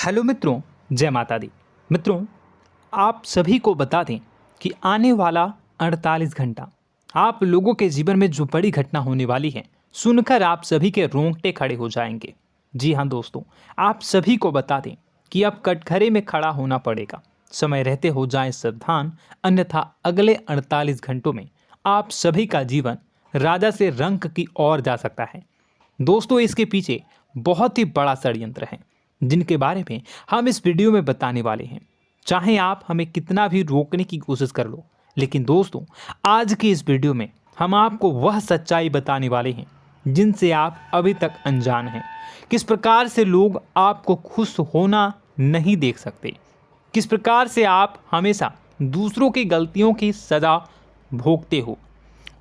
Hello मित्रों, जय माता दी। मित्रों, आप सभी को बता दें कि आने वाला 48 घंटा आप लोगों के जीवन में जो बड़ी घटना होने वाली है, सुनकर आप सभी के रोंगटे खड़े हो जाएंगे। जी हाँ दोस्तों, आप सभी को बता दें कि अब कटघरे में खड़ा होना पड़ेगा। समय रहते हो जाएं सावधान, अन्यथा अगले 48 घंटों में आप सभी का जीवन राजा से रंक की ओर जा सकता है। दोस्तों, इसके पीछे बहुत ही बड़ा षड्यंत्र है जिनके बारे में हम इस वीडियो में बताने वाले हैं। चाहे आप हमें कितना भी रोकने की कोशिश कर लो, लेकिन दोस्तों आज की इस वीडियो में हम आपको वह सच्चाई बताने वाले हैं जिनसे आप अभी तक अनजान हैं। किस प्रकार से लोग आपको खुश होना नहीं देख सकते, किस प्रकार से आप हमेशा दूसरों की गलतियों की सज़ा भोगते हो,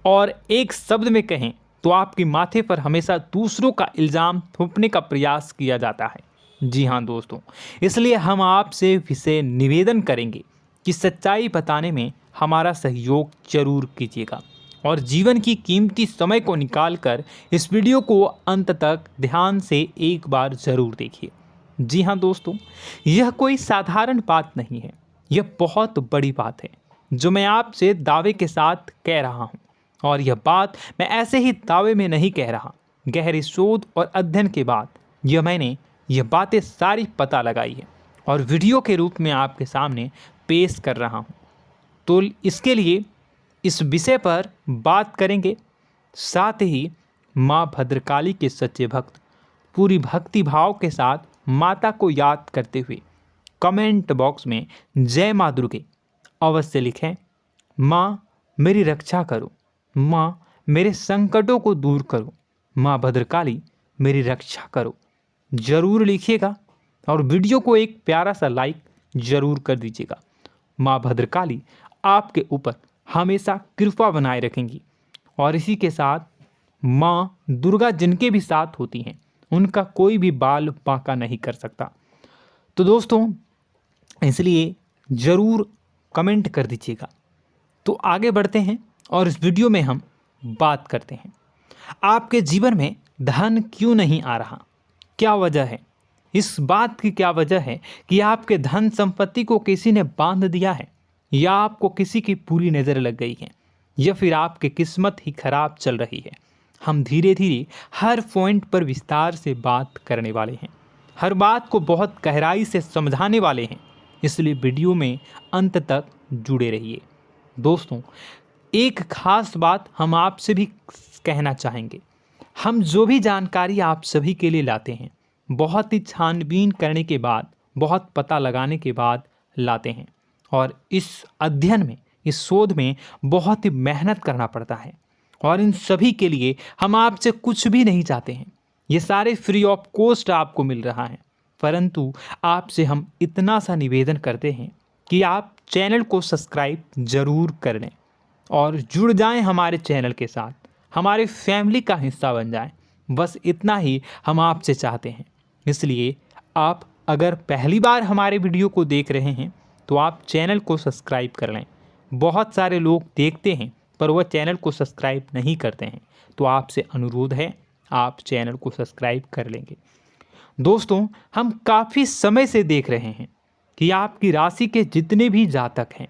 और एक शब्द में कहें तो आपके माथे पर हमेशा दूसरों का इल्ज़ाम थोपने का प्रयास किया जाता है। जी हाँ दोस्तों, इसलिए हम आपसे विशेष निवेदन करेंगे कि सच्चाई बताने में हमारा सहयोग जरूर कीजिएगा और जीवन की कीमती समय को निकालकर इस वीडियो को अंत तक ध्यान से एक बार ज़रूर देखिए। जी हाँ दोस्तों, यह कोई साधारण बात नहीं है, यह बहुत बड़ी बात है जो मैं आपसे दावे के साथ कह रहा हूँ। और यह बात मैं ऐसे ही दावे में नहीं कह रहा, गहरी शोध और अध्ययन के बाद मैंने यह बातें सारी पता लगाई है और वीडियो के रूप में आपके सामने पेश कर रहा हूँ। तो इसके लिए इस विषय पर बात करेंगे। साथ ही माँ भद्रकाली के सच्चे भक्त पूरी भक्ति भाव के साथ माता को याद करते हुए कमेंट बॉक्स में जय माँ दुर्गे अवश्य लिखें। माँ मेरी रक्षा करो, माँ मेरे संकटों को दूर करो, माँ भद्रकाली मेरी रक्षा करो, ज़रूर लिखिएगा और वीडियो को एक प्यारा सा लाइक ज़रूर कर दीजिएगा। माँ भद्रकाली आपके ऊपर हमेशा कृपा बनाए रखेंगी और इसी के साथ माँ दुर्गा जिनके भी साथ होती हैं उनका कोई भी बाल बांका नहीं कर सकता। तो दोस्तों, इसलिए ज़रूर कमेंट कर दीजिएगा। तो आगे बढ़ते हैं और इस वीडियो में हम बात करते हैं, आपके जीवन में धन क्यों नहीं आ रहा, क्या वजह है। इस बात की क्या वजह है कि आपके धन संपत्ति को किसी ने बांध दिया है, या आपको किसी की पूरी नज़र लग गई है, या फिर आपकी किस्मत ही खराब चल रही है। हम धीरे धीरे हर पॉइंट पर विस्तार से बात करने वाले हैं, हर बात को बहुत गहराई से समझाने वाले हैं, इसलिए वीडियो में अंत तक जुड़े रहिए। दोस्तों, एक खास बात हम आपसे भी कहना चाहेंगे। हम जो भी जानकारी आप सभी के लिए लाते हैं, बहुत ही छानबीन करने के बाद, बहुत पता लगाने के बाद लाते हैं, और इस अध्ययन में, इस शोध में बहुत ही मेहनत करना पड़ता है। और इन सभी के लिए हम आपसे कुछ भी नहीं चाहते हैं, ये सारे फ्री ऑफ कॉस्ट आपको मिल रहा है। परंतु आपसे हम इतना सा निवेदन करते हैं कि आप चैनल को सब्सक्राइब ज़रूर कर लें और जुड़ जाएं हमारे चैनल के साथ, हमारे फैमिली का हिस्सा बन जाएं। बस इतना ही हम आपसे चाहते हैं। इसलिए आप अगर पहली बार हमारे वीडियो को देख रहे हैं तो आप चैनल को सब्सक्राइब कर लें। बहुत सारे लोग देखते हैं पर वह चैनल को सब्सक्राइब नहीं करते हैं, तो आपसे अनुरोध है आप चैनल को सब्सक्राइब कर लेंगे। दोस्तों, हम काफ़ी समय से देख रहे हैं कि आपकी राशि के जितने भी जातक हैं,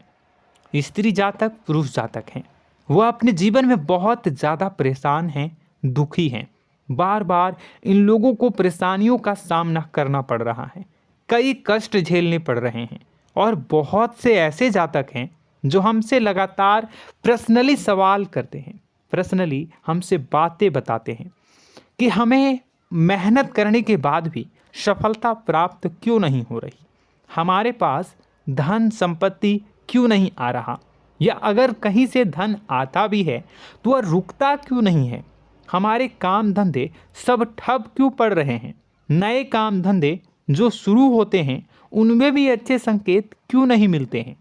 स्त्री जातक, पुरुष जातक हैं, वह अपने जीवन में बहुत ज़्यादा परेशान हैं, दुखी हैं। बार बार इन लोगों को परेशानियों का सामना करना पड़ रहा है, कई कष्ट झेलने पड़ रहे हैं। और बहुत से ऐसे जातक हैं जो हमसे लगातार पर्सनली सवाल करते हैं, पर्सनली हमसे बातें बताते हैं कि हमें मेहनत करने के बाद भी सफलता प्राप्त क्यों नहीं हो रही, हमारे पास धन संपत्ति क्यों नहीं आ रहा, या अगर कहीं से धन आता भी है तो वह रुकता क्यों नहीं है, हमारे काम धंधे सब ठप क्यों पड़ रहे हैं, नए काम धंधे जो शुरू होते हैं उनमें भी अच्छे संकेत क्यों नहीं मिलते हैं,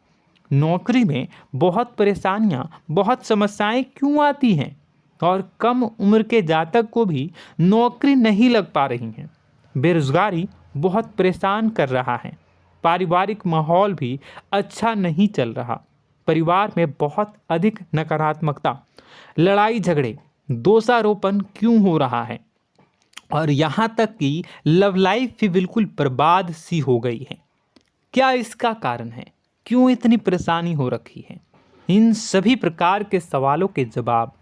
नौकरी में बहुत परेशानियां, बहुत समस्याएं क्यों आती हैं, और कम उम्र के जातक को भी नौकरी नहीं लग पा रही हैं, बेरोजगारी बहुत परेशान कर रहा है, पारिवारिक माहौल भी अच्छा नहीं चल रहा, परिवार में बहुत अधिक नकारात्मकता, लड़ाई झगड़े, दोषारोपण क्यों हो रहा है, और यहाँ तक कि लव लाइफ भी बिल्कुल बर्बाद सी हो गई है। क्या इसका कारण है? क्यों इतनी परेशानी हो रखी है? इन सभी प्रकार के सवालों के जवाब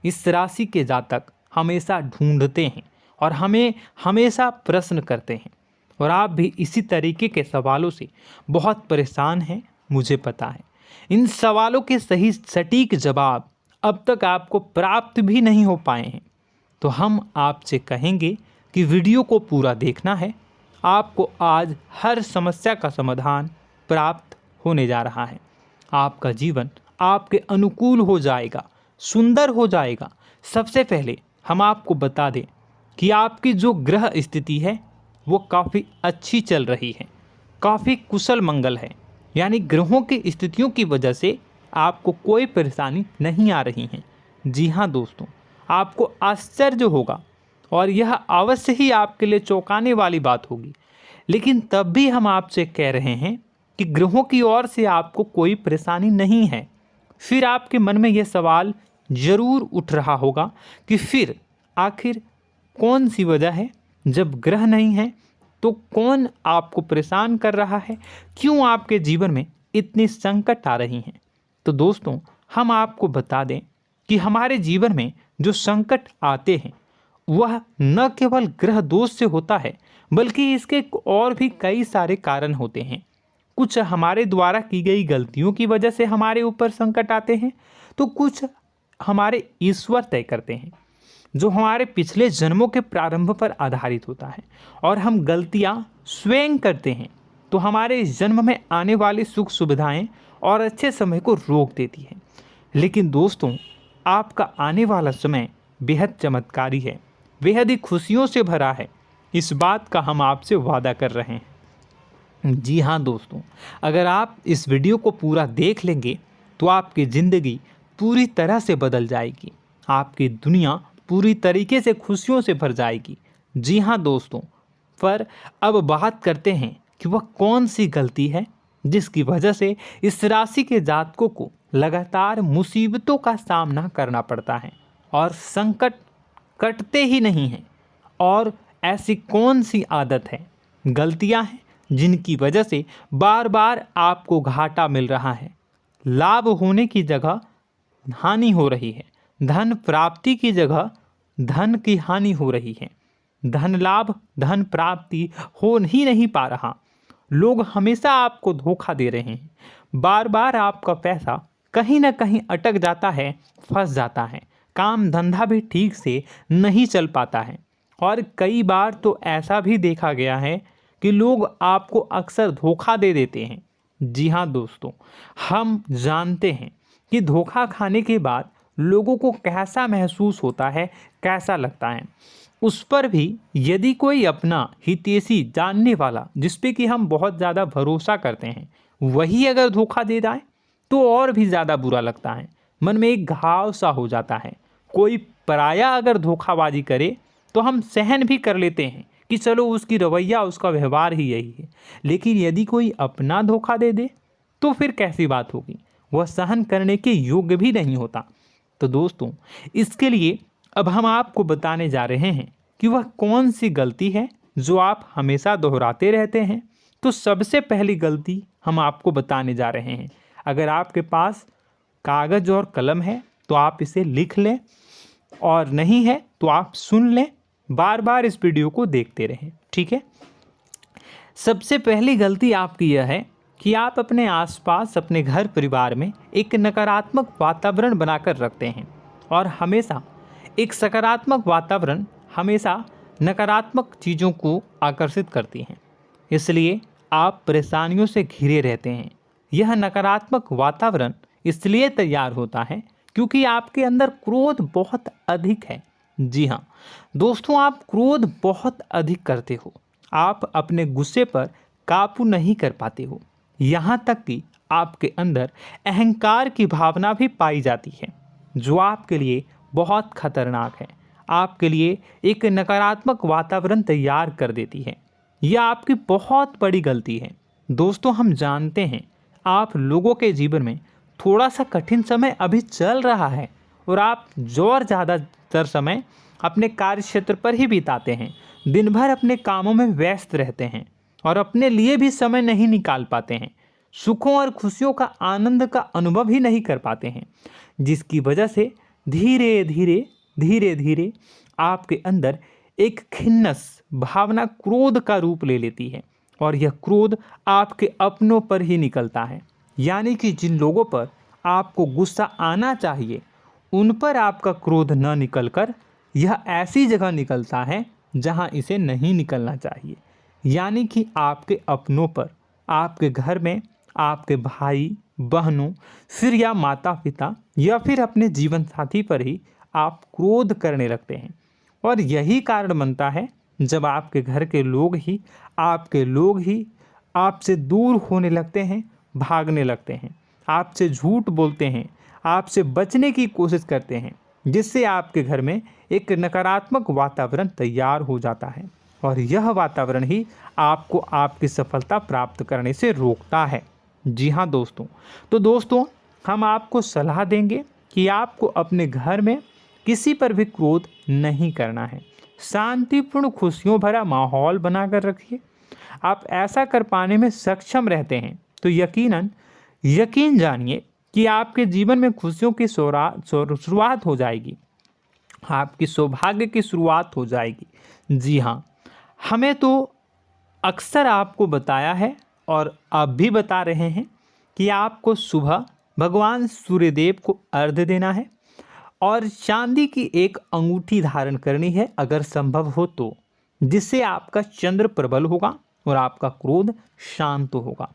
इस राशि के जातक हमेशा ढूंढते हैं और हमें हमेशा प्रश्न करते हैं। और आप भी इसी तरीके के सवालों से बहुत परेशान हैं, मुझे पता है। इन सवालों के सही सटीक जवाब अब तक आपको प्राप्त भी नहीं हो पाए हैं। तो हम आपसे कहेंगे कि वीडियो को पूरा देखना है। आपको आज हर समस्या का समाधान प्राप्त होने जा रहा है। आपका जीवन आपके अनुकूल हो जाएगा, सुंदर हो जाएगा। सबसे पहले हम आपको बता दें कि आपकी जो ग्रह स्थिति है वो काफ़ी अच्छी चल रही है, काफ़ी कुशल मंगल है। यानी ग्रहों की स्थितियों की वजह से आपको कोई परेशानी नहीं आ रही है। जी हाँ दोस्तों, आपको आश्चर्य होगा और यह अवश्य ही आपके लिए चौंकाने वाली बात होगी। लेकिन तब भी हम आपसे कह रहे हैं कि ग्रहों की ओर से आपको कोई परेशानी नहीं है। फिर आपके मन में यह सवाल जरूर उठ रहा होगा कि फिर आखिर कौन सी वजह है? जब ग्रह नहीं है तो कौन आपको परेशान कर रहा है? क्यों आपके जीवन में इतनी संकट आ रही हैं? तो दोस्तों, हम आपको बता दें कि हमारे जीवन में जो संकट आते हैं वह न केवल ग्रह दोष से होता है, बल्कि इसके और भी कई सारे कारण होते हैं। कुछ हमारे द्वारा की गई गलतियों की वजह से हमारे ऊपर संकट आते हैं, तो कुछ हमारे ईश्वर तय करते हैं, जो हमारे पिछले जन्मों के प्रारंभ पर आधारित होता है। और हम गलतियां स्वयं करते हैं तो हमारे इस जन्म में आने वाली सुख सुविधाएं और अच्छे समय को रोक देती है। लेकिन दोस्तों, आपका आने वाला समय बेहद चमत्कारी है, बेहद ही खुशियों से भरा है। इस बात का हम आपसे वादा कर रहे हैं। जी हाँ दोस्तों, अगर आप इस वीडियो को पूरा देख लेंगे तो आपकी ज़िंदगी पूरी तरह से बदल जाएगी, आपकी दुनिया पूरी तरीके से खुशियों से भर जाएगी। जी हाँ दोस्तों, पर अब बात करते हैं कि वह कौन सी गलती है जिसकी वजह से इस राशि के जातकों को लगातार मुसीबतों का सामना करना पड़ता है और संकट कटते ही नहीं हैं। और ऐसी कौन सी आदत है, गलतियां हैं जिनकी वजह से बार बार आपको घाटा मिल रहा है, लाभ होने की जगह हानि हो रही है, धन प्राप्ति की जगह धन की हानि हो रही है, धन लाभ धन प्राप्ति हो ही नहीं पा रहा, लोग हमेशा आपको धोखा दे रहे हैं, बार बार आपका पैसा कहीं ना कहीं अटक जाता है, फंस जाता है, काम धंधा भी ठीक से नहीं चल पाता है। और कई बार तो ऐसा भी देखा गया है कि लोग आपको अक्सर धोखा दे देते हैं। जी हाँ दोस्तों, हम जानते हैं कि धोखा खाने के बाद लोगों को कैसा महसूस होता है, कैसा लगता है। उस पर भी यदि कोई अपना हितैषी जानने वाला, जिस पे कि हम बहुत ज़्यादा भरोसा करते हैं, वही अगर धोखा दे जाए तो और भी ज़्यादा बुरा लगता है, मन में एक घाव सा हो जाता है। कोई पराया अगर धोखाबाजी करे तो हम सहन भी कर लेते हैं कि चलो उसकी रवैया, उसका व्यवहार ही यही है। लेकिन यदि कोई अपना धोखा दे दे तो फिर कैसी बात होगी, वह सहन करने के योग्य भी नहीं होता। तो दोस्तों, इसके लिए अब हम आपको बताने जा रहे हैं कि वह कौन सी गलती है जो आप हमेशा दोहराते रहते हैं। तो सबसे पहली गलती हम आपको बताने जा रहे हैं। अगर आपके पास कागज़ और कलम है तो आप इसे लिख लें, और नहीं है तो आप सुन लें, बार बार इस वीडियो को देखते रहें, ठीक है। सबसे पहली गलती आपकी यह है कि आप अपने आसपास, अपने घर परिवार में एक नकारात्मक वातावरण बनाकर रखते हैं। और हमेशा एक सकारात्मक वातावरण हमेशा नकारात्मक चीज़ों को आकर्षित करती हैं, इसलिए आप परेशानियों से घिरे रहते हैं। यह नकारात्मक वातावरण इसलिए तैयार होता है क्योंकि आपके अंदर क्रोध बहुत अधिक है। जी हाँ दोस्तों, आप क्रोध बहुत अधिक करते हो, आप अपने गुस्से पर काबू नहीं कर पाते हो, यहाँ तक कि आपके अंदर अहंकार की भावना भी पाई जाती है, जो आपके लिए बहुत खतरनाक है, आपके लिए एक नकारात्मक वातावरण तैयार कर देती है। यह आपकी बहुत बड़ी गलती है। दोस्तों, हम जानते हैं आप लोगों के जीवन में थोड़ा सा कठिन समय अभी चल रहा है, और आप और ज़्यादातर समय अपने कार्य क्षेत्र पर ही बिताते हैं। दिन भर अपने कामों में व्यस्त रहते हैं और अपने लिए भी समय नहीं निकाल पाते हैं। सुखों और खुशियों का आनंद का अनुभव ही नहीं कर पाते हैं, जिसकी वजह से धीरे धीरे आपके अंदर एक खिन्नस भावना क्रोध का रूप ले लेती है और यह क्रोध आपके अपनों पर ही निकलता है। यानी कि जिन लोगों पर आपको गुस्सा आना चाहिए उन पर आपका क्रोध न निकलकर यह ऐसी जगह निकलता है जहां इसे नहीं निकलना चाहिए। यानी कि आपके अपनों पर, आपके घर में आपके भाई बहनों, फिर या माता पिता या फिर अपने जीवन साथी पर ही आप क्रोध करने लगते हैं। और यही कारण बनता है जब आपके घर के लोग ही आपसे दूर होने लगते हैं, भागने लगते हैं, आपसे झूठ बोलते हैं, आपसे बचने की कोशिश करते हैं, जिससे आपके घर में एक नकारात्मक वातावरण तैयार हो जाता है और यह वातावरण ही आपको आपकी सफलता प्राप्त करने से रोकता है। जी हाँ दोस्तों, तो दोस्तों हम आपको सलाह देंगे कि आपको अपने घर में किसी पर भी क्रोध नहीं करना है। शांतिपूर्ण खुशियों भरा माहौल बनाकर रखिए। आप ऐसा कर पाने में सक्षम रहते हैं तो यकीन जानिए कि आपके जीवन में खुशियों की शुरुआत हो जाएगी, आपकी सौभाग्य की शुरुआत हो जाएगी। जी हाँ, हमें तो अक्सर आपको बताया है और अब भी बता रहे हैं कि आपको सुबह भगवान सूर्यदेव को अर्घ्य देना है और चांदी की एक अंगूठी धारण करनी है अगर संभव हो तो, जिससे आपका चंद्र प्रबल होगा और आपका क्रोध शांत होगा।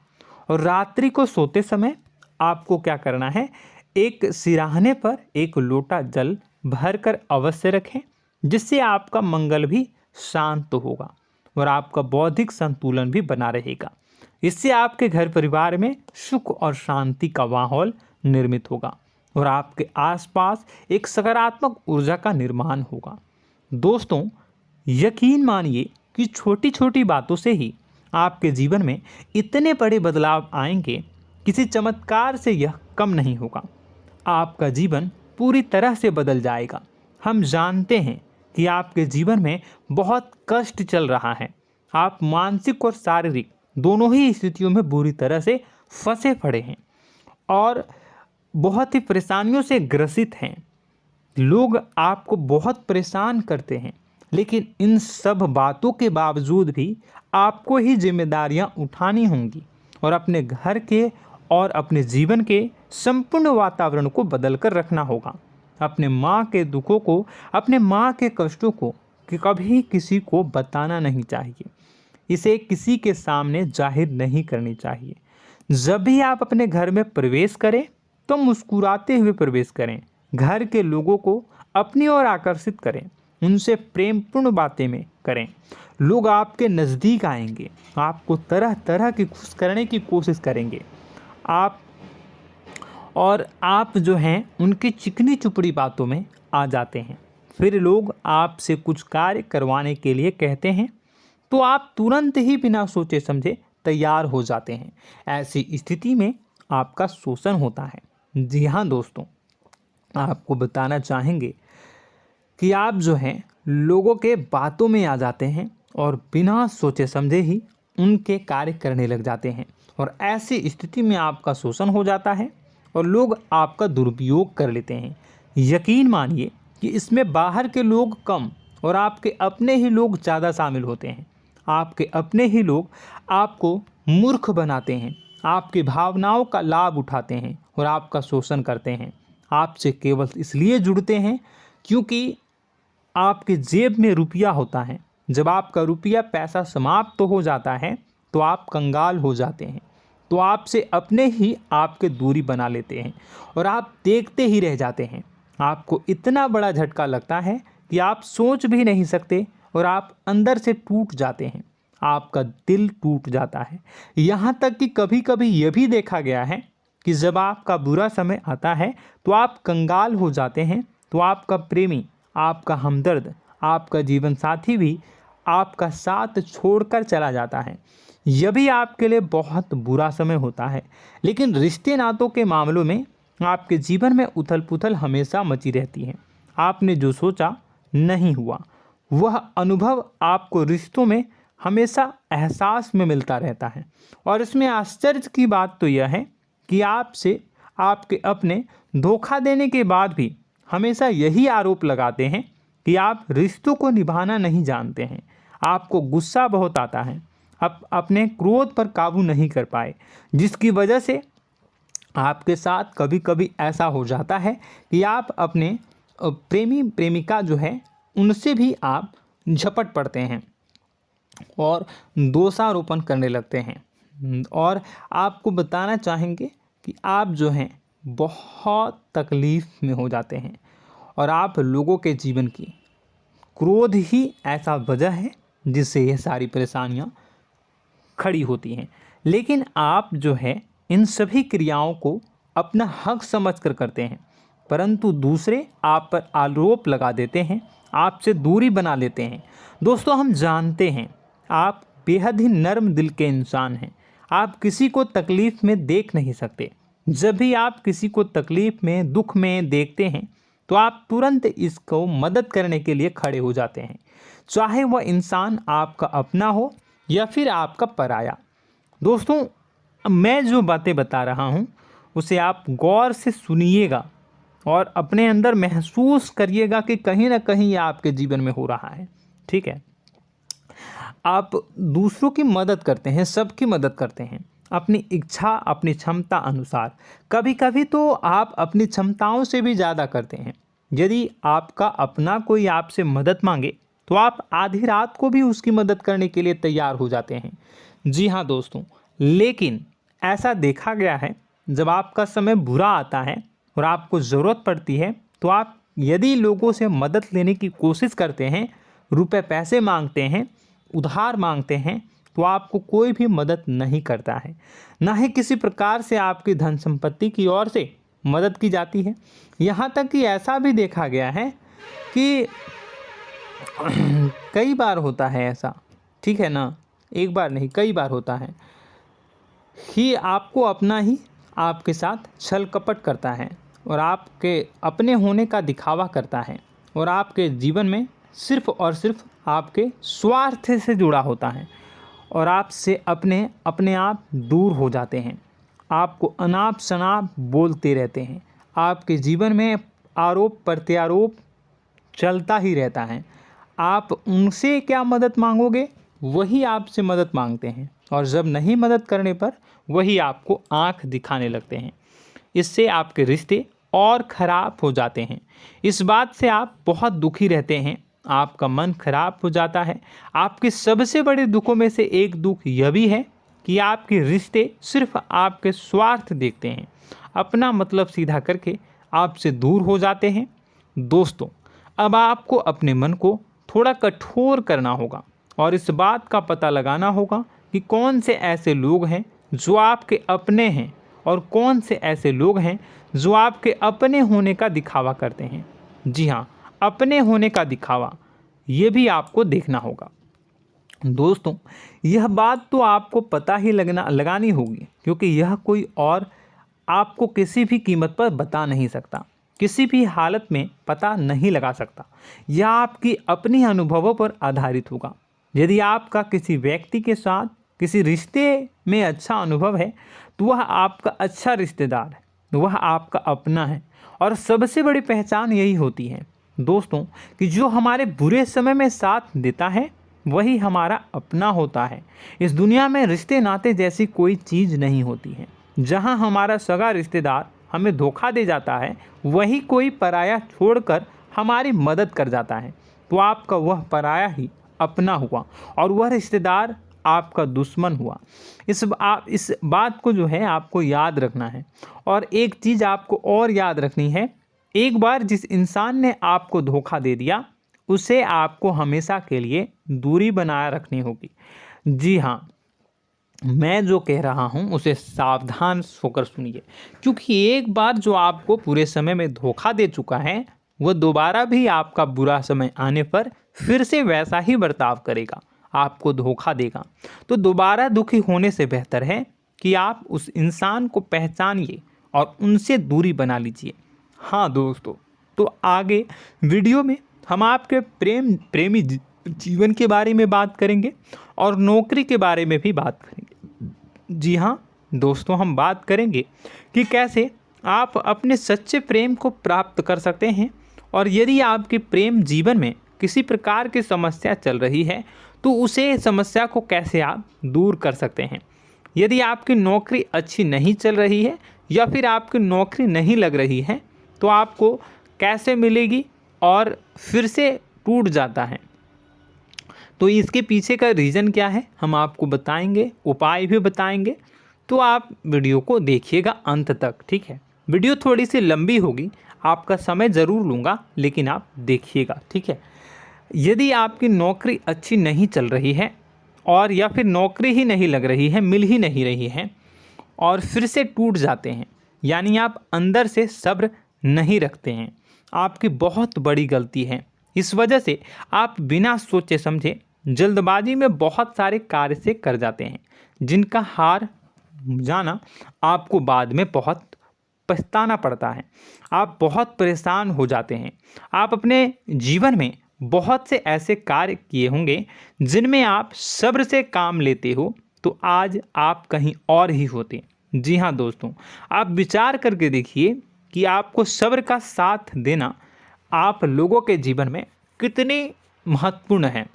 और रात्रि को सोते समय आपको क्या करना है, एक सिराहने पर एक लोटा जल भरकर अवश्य रखें, जिससे आपका मंगल भी शांत होगा और आपका बौद्धिक संतुलन भी बना रहेगा। इससे आपके घर परिवार में सुख और शांति का माहौल निर्मित होगा और आपके आसपास एक सकारात्मक ऊर्जा का निर्माण होगा। दोस्तों यकीन मानिए कि छोटी छोटी बातों से ही आपके जीवन में इतने बड़े बदलाव आएंगे, किसी चमत्कार से यह कम नहीं होगा। आपका जीवन पूरी तरह से बदल जाएगा। हम जानते हैं कि आपके जीवन में बहुत कष्ट चल रहा है, आप मानसिक और शारीरिक दोनों ही स्थितियों में बुरी तरह से फंसे पड़े हैं और बहुत ही परेशानियों से ग्रसित हैं। लोग आपको बहुत परेशान करते हैं, लेकिन इन सब बातों के बावजूद भी आपको ही जिम्मेदारियां उठानी होंगी और अपने घर के और अपने जीवन के संपूर्ण वातावरण को बदल कर रखना होगा। अपने माँ के दुखों को, अपने माँ के कष्टों को कभी किसी को बताना नहीं चाहिए, इसे किसी के सामने जाहिर नहीं करनी चाहिए। जब भी आप अपने घर में प्रवेश करें तो मुस्कुराते हुए प्रवेश करें, घर के लोगों को अपनी ओर आकर्षित करें, उनसे प्रेमपूर्ण बातें में करें। लोग आपके नज़दीक आएंगे, आपको तरह तरह की खुश करने की कोशिश करेंगे। आप जो हैं उनकी चिकनी चुपड़ी बातों में आ जाते हैं। फिर लोग आपसे कुछ कार्य करवाने के लिए कहते हैं तो आप तुरंत ही बिना सोचे समझे तैयार हो जाते हैं। ऐसी स्थिति में आपका शोषण होता है। जी हाँ दोस्तों, आपको बताना चाहेंगे कि आप जो हैं लोगों के बातों में आ जाते हैं और बिना सोचे समझे ही उनके कार्य करने लग जाते हैं और ऐसी स्थिति में आपका शोषण हो जाता है और लोग आपका दुरुपयोग कर लेते हैं। यकीन मानिए कि इसमें बाहर के लोग कम और आपके अपने ही लोग ज़्यादा शामिल होते हैं। आपके अपने ही लोग आपको मूर्ख बनाते हैं, आपकी भावनाओं का लाभ उठाते हैं और आपका शोषण करते हैं। आपसे केवल इसलिए जुड़ते हैं क्योंकि आपके जेब में रुपया होता है। जब आपका रुपया पैसा समाप्त हो जाता है तो आप कंगाल हो जाते हैं, तो आपसे अपने ही आपके दूरी बना लेते हैं और आप देखते ही रह जाते हैं। आपको इतना बड़ा झटका लगता है कि आप सोच भी नहीं सकते और आप अंदर से टूट जाते हैं, आपका दिल टूट जाता है। यहाँ तक कि कभी कभी यह भी देखा गया है कि जब आपका बुरा समय आता है तो आप कंगाल हो जाते हैं, तो आपका प्रेमी, आपका हमदर्द, आपका जीवन साथी भी आपका साथ छोड़कर चला जाता है। यह भी आपके लिए बहुत बुरा समय होता है। लेकिन रिश्ते नातों के मामलों में आपके जीवन में उथल पुथल हमेशा मची रहती है। आपने जो सोचा नहीं हुआ, वह अनुभव आपको रिश्तों में हमेशा एहसास में मिलता रहता है। और इसमें आश्चर्य की बात तो यह है कि आपसे आपके अपने धोखा देने के बाद भी हमेशा यही आरोप लगाते हैं कि आप रिश्तों को निभाना नहीं जानते हैं। आपको गुस्सा बहुत आता है, अपने क्रोध पर काबू नहीं कर पाए, जिसकी वजह से आपके साथ कभी कभी ऐसा हो जाता है कि आप अपने प्रेमी प्रेमिका जो है उनसे भी आप झपट पड़ते हैं और दोषारोपण करने लगते हैं। और आपको बताना चाहेंगे कि आप जो हैं बहुत तकलीफ़ में हो जाते हैं और आप लोगों के जीवन की क्रोध ही ऐसा वजह है जिससे ये सारी परेशानियां खड़ी होती हैं। लेकिन आप जो है इन सभी क्रियाओं को अपना हक समझकर करते हैं, परंतु दूसरे आप पर आरोप लगा देते हैं, आपसे दूरी बना लेते हैं। दोस्तों, हम जानते हैं आप बेहद ही नर्म दिल के इंसान हैं। आप किसी को तकलीफ़ में देख नहीं सकते। जब भी आप किसी को तकलीफ़ में, दुख में देखते हैं तो आप तुरंत इसको मदद करने के लिए खड़े हो जाते हैं, चाहे वह इंसान आपका अपना हो या फिर आपका पराया। दोस्तों, मैं जो बातें बता रहा हूँ उसे आप गौर से सुनिएगा और अपने अंदर महसूस करिएगा कि कहीं ना कहीं ये आपके जीवन में हो रहा है। ठीक है, आप दूसरों की मदद करते हैं, सबकी मदद करते हैं अपनी इच्छा, अपनी क्षमता अनुसार। कभी कभी तो आप अपनी क्षमताओं से भी ज़्यादा करते हैं। यदि आपका अपना कोई आपसे मदद मांगे तो आप आधी रात को भी उसकी मदद करने के लिए तैयार हो जाते हैं। जी हाँ दोस्तों, लेकिन ऐसा देखा गया है जब आपका समय बुरा आता है और आपको ज़रूरत पड़ती है तो आप यदि लोगों से मदद लेने की कोशिश करते हैं, रुपए पैसे मांगते हैं, उधार मांगते हैं, तो आपको कोई भी मदद नहीं करता है। ना ही किसी प्रकार से आपकी धन संपत्ति की ओर से मदद की जाती है। यहाँ तक कि ऐसा भी देखा गया है कि कई बार होता है ऐसा, ठीक है ना, एक बार नहीं कई बार होता है कि आपको अपना ही आपके साथ छल कपट करता है और आपके अपने होने का दिखावा करता है और आपके जीवन में सिर्फ और सिर्फ आपके स्वार्थ से जुड़ा होता है और आपसे अपने आप दूर हो जाते हैं। आपको अनाप शनाप बोलते रहते हैं। आपके जीवन में आरोप प्रत्यारोप चलता ही रहता है। आप उनसे क्या मदद मांगोगे, वही आपसे मदद मांगते हैं और जब नहीं मदद करने पर वही आपको आंख दिखाने लगते हैं। इससे आपके रिश्ते और ख़राब हो जाते हैं। इस बात से आप बहुत दुखी रहते हैं, आपका मन खराब हो जाता है। आपके सबसे बड़े दुखों में से एक दुख यह भी है कि आपके रिश्ते सिर्फ आपके स्वार्थ देखते हैं, अपना मतलब सीधा करके आपसे दूर हो जाते हैं। दोस्तों, अब आपको अपने मन को थोड़ा कठोर करना होगा और इस बात का पता लगाना होगा कि कौन से ऐसे लोग हैं जो आपके अपने हैं और कौन से ऐसे लोग हैं जो आपके अपने होने का दिखावा करते हैं। जी हाँ, अपने होने का दिखावा, ये भी आपको देखना होगा। दोस्तों, यह बात तो आपको पता ही लगानी होगी, क्योंकि यह कोई और आपको किसी भी कीमत पर बता नहीं सकता, किसी भी हालत में पता नहीं लगा सकता। यह आपकी अपनी अनुभवों पर आधारित होगा। यदि आपका किसी व्यक्ति के साथ किसी रिश्ते में अच्छा अनुभव है तो वह आपका अच्छा रिश्तेदार है, वह आपका अपना है। और सबसे बड़ी पहचान यही होती है दोस्तों कि जो हमारे बुरे समय में साथ देता है वही हमारा अपना होता है। इस दुनिया में रिश्ते नाते जैसी कोई चीज़ नहीं होती है। जहां हमारा सगा रिश्तेदार हमें धोखा दे जाता है, वही कोई पराया छोड़कर हमारी मदद कर जाता है, तो आपका वह पराया ही अपना हुआ और वह रिश्तेदार आपका दुश्मन हुआ। इस बात को जो है आपको याद रखना है। और एक चीज़ आपको और याद रखनी है, एक बार जिस इंसान ने आपको धोखा दे दिया उसे आपको हमेशा के लिए दूरी बनाए रखनी होगी। जी हाँ, मैं जो कह रहा हूँ उसे सावधान होकर सुनिए, क्योंकि एक बार जो आपको पूरे समय में धोखा दे चुका है वह दोबारा भी आपका बुरा समय आने पर फिर से वैसा ही बर्ताव करेगा, आपको धोखा देगा। तो दोबारा दुखी होने से बेहतर है कि आप उस इंसान को पहचानिए और उनसे दूरी बना लीजिए। हाँ दोस्तों, तो आगे वीडियो में हम आपके प्रेमी जीवन के बारे में बात करेंगे और नौकरी के बारे में भी बात करेंगे। जी हाँ दोस्तों, हम बात करेंगे कि कैसे आप अपने सच्चे प्रेम को प्राप्त कर सकते हैं, और यदि आपके प्रेम जीवन में किसी प्रकार की समस्या चल रही है तो उसे समस्या को कैसे आप दूर कर सकते हैं। यदि आपकी नौकरी अच्छी नहीं चल रही है या फिर आपकी नौकरी नहीं लग रही है तो आपको कैसे मिलेगी और फिर से टूट जाता है, तो इसके पीछे का रीज़न क्या है हम आपको बताएंगे, उपाय भी बताएंगे। तो आप वीडियो को देखिएगा अंत तक, ठीक है। वीडियो थोड़ी सी लंबी होगी, आपका समय ज़रूर लूँगा, लेकिन आप देखिएगा, ठीक है। यदि आपकी नौकरी अच्छी नहीं चल रही है और या फिर नौकरी ही नहीं लग रही है, मिल ही नहीं रही है और फिर से टूट जाते हैं, यानी आप अंदर से सब्र नहीं रखते हैं, आपकी बहुत बड़ी गलती है। इस वजह से आप बिना सोचे समझे जल्दबाजी में बहुत सारे कार्य से कर जाते हैं, जिनका हार जाना आपको बाद में बहुत पछताना पड़ता है। आप बहुत परेशान हो जाते हैं। आप अपने जीवन में बहुत से ऐसे कार्य किए होंगे जिनमें आप सब्र से काम लेते हो, तो आज आप कहीं और ही होते। जी हाँ दोस्तों, आप विचार करके देखिए कि आपको सब्र का साथ देना आप लोगों के जीवन में कितनी महत्वपूर्ण है।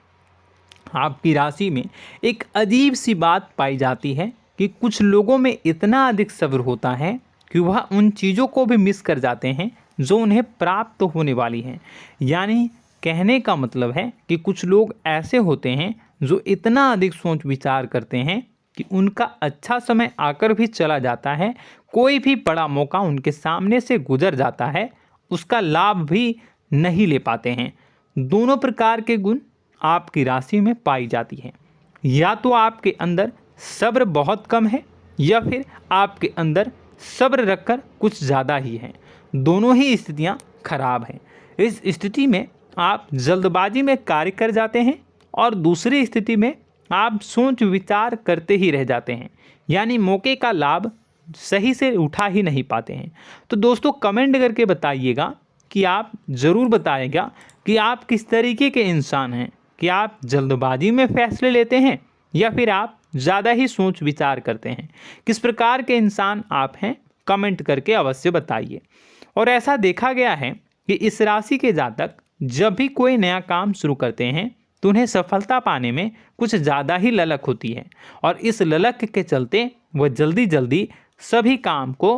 आपकी राशि में एक अजीब सी बात पाई जाती है कि कुछ लोगों में इतना अधिक सब्र होता है कि वह उन चीज़ों को भी मिस कर जाते हैं जो उन्हें प्राप्त होने वाली हैं। यानी कहने का मतलब है कि कुछ लोग ऐसे होते हैं जो इतना अधिक सोच विचार करते हैं कि उनका अच्छा समय आकर भी चला जाता है, कोई भी बड़ा मौका उनके सामने से गुजर जाता है, उसका लाभ भी नहीं ले पाते हैं। दोनों प्रकार के गुण आपकी राशि में पाई जाती है। या तो आपके अंदर सब्र बहुत कम है या फिर आपके अंदर सब्र रखकर कुछ ज़्यादा ही है। दोनों ही स्थितियाँ खराब हैं। इस स्थिति में आप जल्दबाजी में कार्य कर जाते हैं और दूसरी स्थिति में आप सोच विचार करते ही रह जाते हैं, यानी मौके का लाभ सही से उठा ही नहीं पाते हैं। तो दोस्तों कमेंट करके बताइएगा कि आप ज़रूर बताइएगा कि आप किस तरीके के इंसान हैं, कि आप जल्दबाजी में फैसले लेते हैं या फिर आप ज़्यादा ही सोच विचार करते हैं। किस प्रकार के इंसान आप हैं, कमेंट करके अवश्य बताइए। और ऐसा देखा गया है कि इस राशि के जातक जब भी कोई नया काम शुरू करते हैं तो उन्हें सफलता पाने में कुछ ज़्यादा ही ललक होती है, और इस ललक के चलते वह जल्दी जल्दी सभी काम को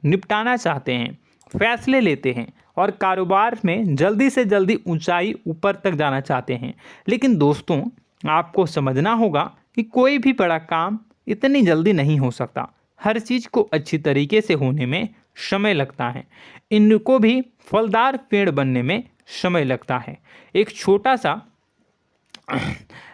निपटाना चाहते हैं, फैसले लेते हैं और कारोबार में जल्दी से जल्दी ऊंचाई ऊपर तक जाना चाहते हैं। लेकिन दोस्तों आपको समझना होगा कि कोई भी बड़ा काम इतनी जल्दी नहीं हो सकता। हर चीज़ को अच्छी तरीके से होने में समय लगता है। इनको भी फलदार पेड़ बनने में समय लगता है। एक छोटा सा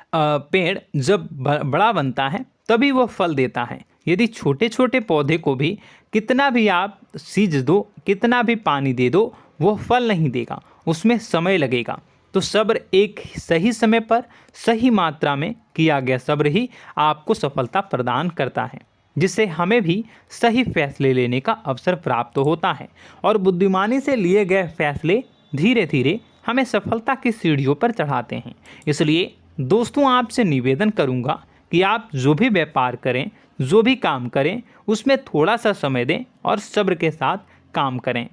पेड़ जब बड़ा बनता है तभी वह फल देता है। यदि छोटे छोटे पौधे को भी कितना भी आप सींच दो, कितना भी पानी दे दो, वो फल नहीं देगा, उसमें समय लगेगा। तो सब्र एक सही समय पर सही मात्रा में किया गया सब्र ही आपको सफलता प्रदान करता है, जिससे हमें भी सही फैसले लेने का अवसर प्राप्त होता है। और बुद्धिमानी से लिए गए फैसले धीरे धीरे हमें सफलता की सीढ़ियों पर चढ़ाते हैं। इसलिए दोस्तों आपसे निवेदन करूंगा कि आप जो भी व्यापार करें, जो भी काम करें, उसमें थोड़ा सा समय दें और सब्र के साथ काम करें।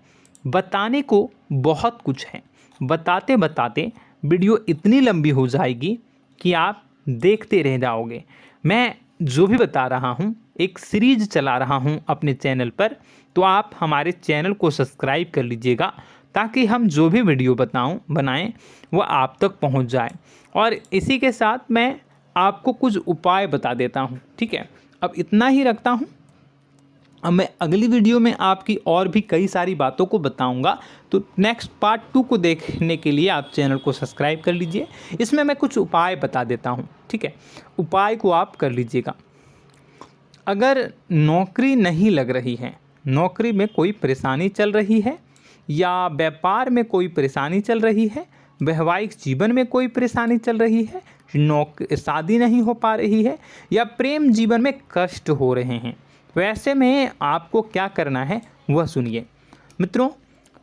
बताने को बहुत कुछ है, बताते बताते वीडियो इतनी लंबी हो जाएगी कि आप देखते रह जाओगे। मैं जो भी बता रहा हूँ एक सीरीज चला रहा हूँ अपने चैनल पर, तो आप हमारे चैनल को सब्सक्राइब कर लीजिएगा ताकि हम जो भी वीडियो बनाएं वो आप तक पहुँच जाए। और इसी के साथ मैं आपको कुछ उपाय बता देता हूँ, ठीक है। अब इतना ही रखता हूँ। अब मैं अगली वीडियो में आपकी और भी कई सारी बातों को बताऊंगा। तो नेक्स्ट पार्ट 2 को देखने के लिए आप चैनल को सब्सक्राइब कर लीजिए। इसमें मैं कुछ उपाय बता देता हूं, ठीक है। उपाय को आप कर लीजिएगा। अगर नौकरी नहीं लग रही है, नौकरी में कोई परेशानी चल रही है, या व्यापार में कोई परेशानी चल रही है, वैवाहिक जीवन में कोई परेशानी चल रही है, शादी नहीं हो पा रही है, या प्रेम जीवन में कष्ट हो रहे हैं, वैसे में आपको क्या करना है वह सुनिए। मित्रों,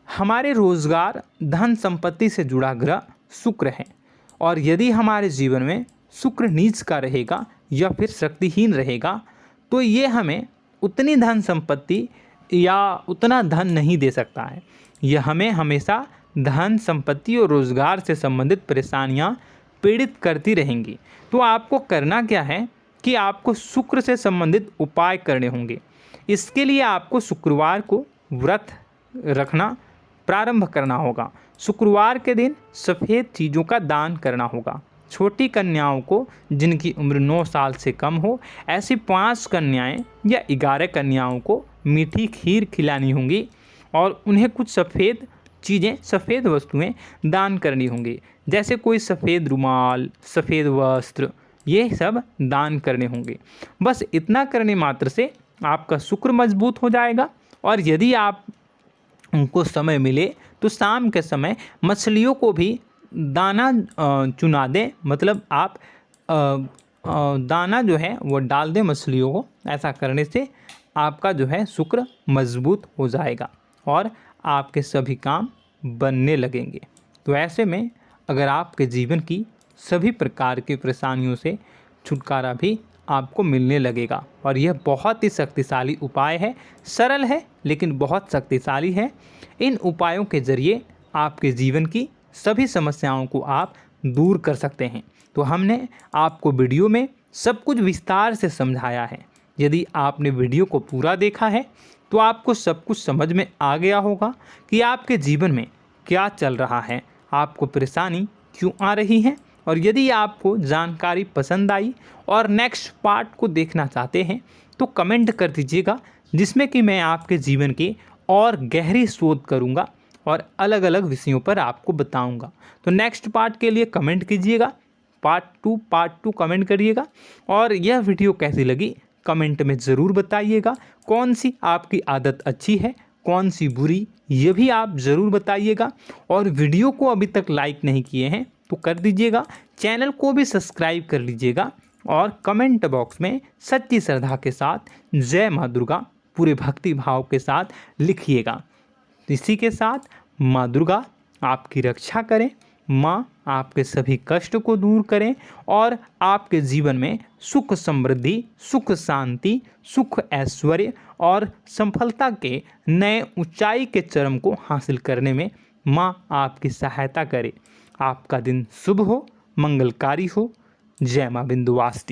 हमारे रोजगार धन संपत्ति से जुड़ा ग्रह शुक्र है, और यदि हमारे जीवन में शुक्र नीच का रहेगा या फिर शक्तिहीन रहेगा तो ये हमें उतनी धन संपत्ति या उतना धन नहीं दे सकता है। यह हमें हमेशा धन संपत्ति और रोजगार से संबंधित परेशानियां पीड़ित करती रहेंगी। तो आपको करना क्या है कि आपको शुक्र से संबंधित उपाय करने होंगे। इसके लिए आपको शुक्रवार को व्रत रखना प्रारंभ करना होगा। शुक्रवार के दिन सफ़ेद चीज़ों का दान करना होगा। छोटी कन्याओं को जिनकी उम्र 9 साल से कम हो, ऐसी 5 कन्याएं या 11 कन्याओं को मीठी खीर खिलानी होंगी और उन्हें कुछ सफ़ेद चीज़ें, सफ़ेद वस्तुएं दान करनी होंगी, जैसे कोई सफ़ेद रुमाल, सफ़ेद वस्त्र, ये सब दान करने होंगे। बस इतना करने मात्र से आपका शुक्र मजबूत हो जाएगा। और यदि आप उनको समय मिले तो शाम के समय मछलियों को भी दाना चुना दें, मतलब आप दाना जो है वो डाल दें मछलियों को। ऐसा करने से आपका जो है शुक्र मजबूत हो जाएगा और आपके सभी काम बनने लगेंगे। तो ऐसे में अगर आपके जीवन की सभी प्रकार की परेशानियों से छुटकारा भी आपको मिलने लगेगा। और यह बहुत ही शक्तिशाली उपाय है, सरल है लेकिन बहुत शक्तिशाली है। इन उपायों के ज़रिए आपके जीवन की सभी समस्याओं को आप दूर कर सकते हैं। तो हमने आपको वीडियो में सब कुछ विस्तार से समझाया है। यदि आपने वीडियो को पूरा देखा है तो आपको सब कुछ समझ में आ गया होगा कि आपके जीवन में क्या चल रहा है, आपको परेशानी क्यों आ रही है। और यदि आपको जानकारी पसंद आई और नेक्स्ट पार्ट को देखना चाहते हैं तो कमेंट कर दीजिएगा, जिसमें कि मैं आपके जीवन की और गहरी शोध करूंगा और अलग अलग विषयों पर आपको बताऊंगा। तो नेक्स्ट पार्ट के लिए कमेंट कीजिएगा, पार्ट टू कमेंट करिएगा। और यह वीडियो कैसी लगी कमेंट में ज़रूर बताइएगा। कौन सी आपकी आदत अच्छी है, कौन सी बुरी, ये भी आप ज़रूर बताइएगा। और वीडियो को अभी तक लाइक नहीं किए हैं तो कर दीजिएगा, चैनल को भी सब्सक्राइब कर लीजिएगा और कमेंट बॉक्स में सच्ची श्रद्धा के साथ जय माँ दुर्गा पूरे भक्ति भाव के साथ लिखिएगा। इसी के साथ माँ दुर्गा आपकी रक्षा करें, माँ आपके सभी कष्ट को दूर करें और आपके जीवन में सुख समृद्धि, सुख शांति, सुख ऐश्वर्य और सफलता के नए ऊंचाई के चरम को हासिल करने में माँ आपकी सहायता करे। आपका दिन शुभ हो, मंगलकारी हो। जय माँ विंध्यवासिनी।